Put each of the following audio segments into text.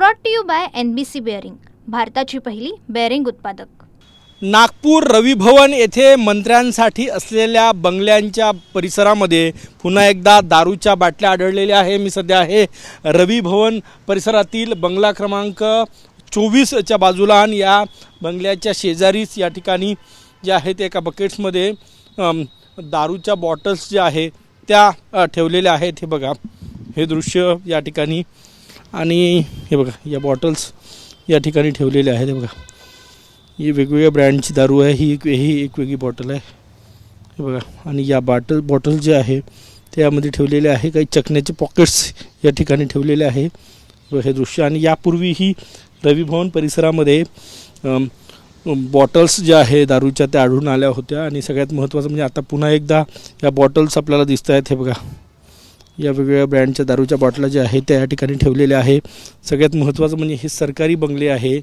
Brought to you by NBC bearing, भारताची पहिली bearing उत्पादक. नागपूर रवी भवन येथे मंत्र्यांसाठी असलेल्या बंगल्यांच्या परिसरामध्ये पुन्हा एकदा दारूच्या बाटल्या आढळलेल्या आहे. मी सध्या आहे रवी भवन परिसरातील बंगला क्रमांक 24च्या बाजूला आणि या बंगल्याच्या शेजारीच या ठिकाणी जे आहे ते एका बकेट्समध्ये दारूच्या बॉटल्स ज्या आहे त्या ठेवलेल्या आहेत. हे बघा, हे दृश्य या ठिकाणी, आणि हे बघा या बॉटल्स या ठिकाणी ठेवलेल्या आहेत. हे बघा, ही वेगवेगळ्या ब्रँडची दारू आहे. ही एक वेगळी बॉटल आहे. हे बघा, आणि या बॉटल जे आहे त्यामध्ये ठेवलेले आहे. काही चकण्याचे पॉकेट्स या ठिकाणी ठेवलेले आहे. हे दृश्य, आणि यापूर्वीही रवी भवन परिसरामध्ये बॉटल्स ज्या आहे दारूच्या त्या आढळून आल्या होत्या. आणि सगळ्यात महत्त्वाचं म्हणजे आता पुन्हा एकदा या बॉटल्स आपल्याला दिसत आहेत. हे बघा, या वेगवेगळ्या ब्रँडच्या दारूच्या बॉटला ज्या आहेत त्या या ठिकाणी ठेवलेल्या आहे. सगळ्यात महत्त्वाचं म्हणजे हे सरकारी बंगले आहे.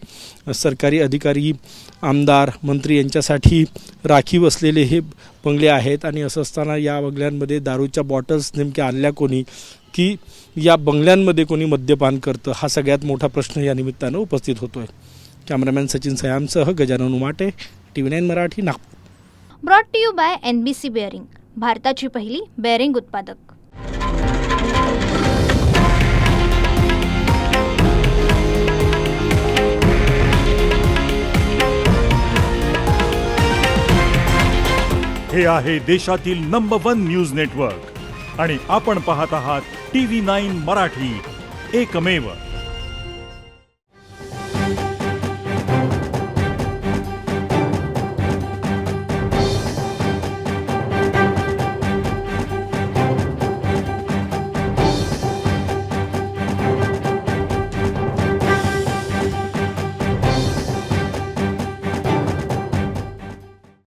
सरकारी अधिकारी, आमदार, मंत्री यांच्यासाठी राखीव असलेले हे बंगले आहेत. आणि असं असताना या बंगल्यांमध्ये दारूच्या बॉटल्स नेमक्या आणल्या कोणी, की या बंगल्यांमध्ये कोणी मद्यपान करतं, हा सगळ्यात मोठा प्रश्न या निमित्तानं उपस्थित होतो आहे. कॅमेरामॅन सचिन सयामसह Gajanan Umate, TV9 Marathi, Nagpur. Brought to you by NBC bearing, भारताची पहिली बेअरिंग उत्पादक. हे आहे देशातील नंबर 1 न्यूज नेटवर्क आणि आपण पाहत आहात TV9 मराठी, एकमेव.